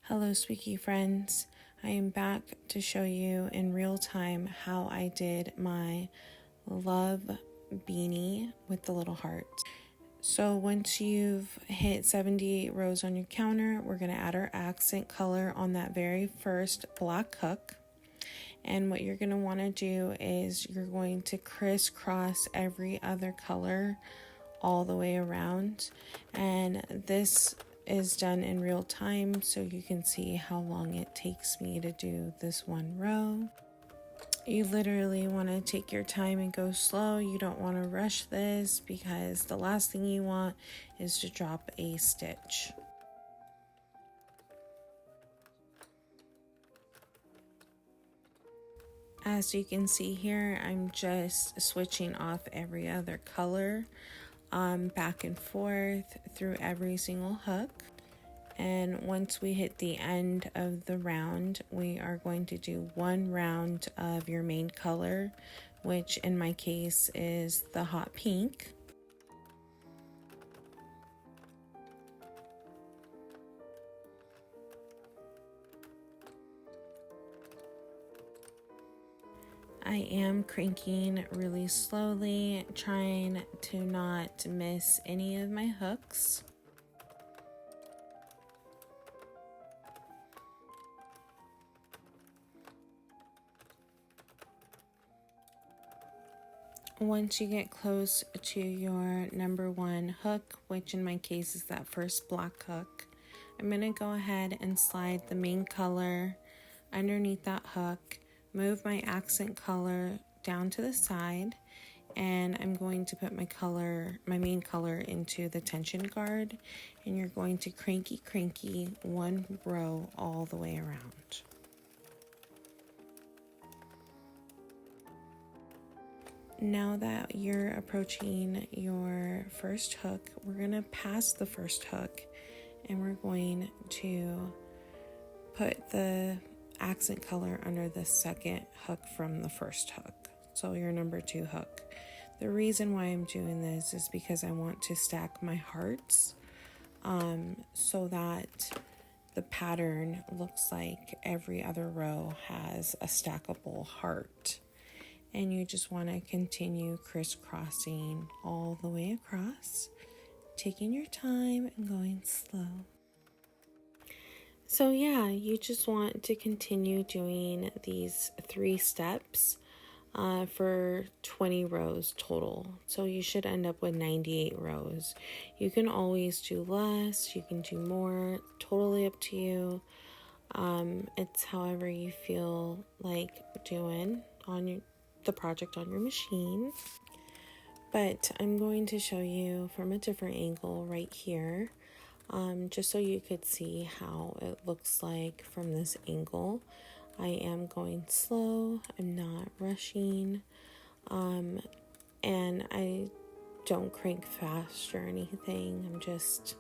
Hello, Squeaky friends. I am back to show you in real time how I did my love beanie with the little heart. So once you've hit 78 rows on your counter, we're going to add our accent color on that very first black hook. And what you're going to want to do is you're going to crisscross every other color all the way around. And this is done in real time so you can see how long it takes me to do this one row. You literally want to take your time and go slow. You don't want to rush this because the last thing you want is to drop a stitch. As you can see here, I'm just switching off every other color back and forth through every single hook. And once we hit the end of the round, we are going to do one round of your main color, which in my case is the hot pink. I am cranking really slowly, trying to not miss any of my hooks. Once you get close to your number one hook, which in my case is that first black hook, I'm going to go ahead and slide the main color underneath that hook, move my accent color down to the side, and I'm going to put my main color into the tension guard, and you're going to cranky one row all the way around. Now that you're approaching your first hook, we're going to pass the first hook and we're going to put the accent color under the second hook from the first hook, so your number two hook. The reason why I'm doing this is because I want to stack my hearts so that the pattern looks like every other row has a stackable heart. And you just want to continue crisscrossing all the way across, taking your time and going slow. So yeah, you just want to continue doing these 3 steps for 20 rows total. So you should end up with 98 rows. You can always do less, you can do more, totally up to you. It's however you feel like doing on the project on your machine. But I'm going to show you from a different angle right here, just so you could see how it looks like from this angle. I am going slow, I'm not rushing, and I don't crank fast or anything. I'm just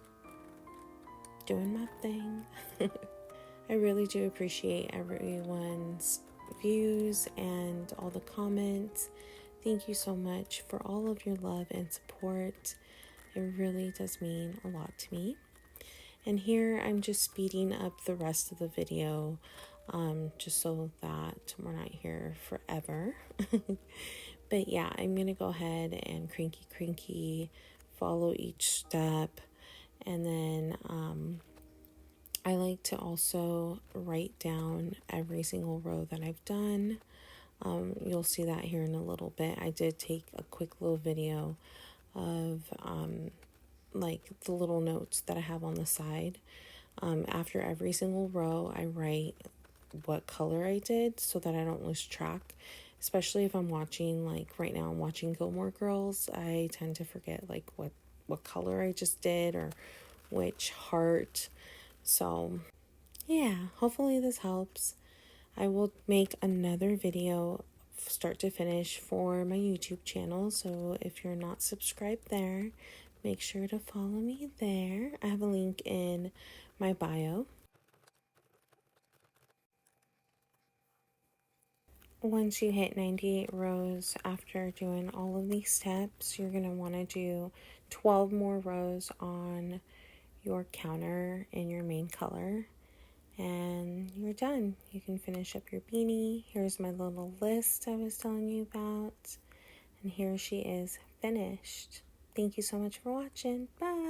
doing my thing. I really do appreciate everyone's views and all the comments. Thank you so much for all of your love and support. It really does mean a lot to me. And here I'm just speeding up the rest of the video, just so that we're not here forever. But yeah, I'm gonna go ahead and cranky follow each step, and then I like to also write down every single row that I've done. You'll see that here in a little bit. I did take a quick little video of like the little notes that I have on the side. After every single row, I write what color I did so that I don't lose track. Especially if I'm watching, like right now I'm watching Gilmore Girls, I tend to forget like what color I just did or which heart. So yeah, hopefully this helps. I will make another video start to finish for my YouTube channel, so if you're not subscribed there, make sure to follow me there. I have a link in my bio. Once you hit 98 rows after doing all of these steps, you're going to want to do 12 more rows on your counter in your main color. and you're done. You can finish up your beanie. Here's my little list I was telling you about, and here she is finished. Thank you so much for watching. Bye.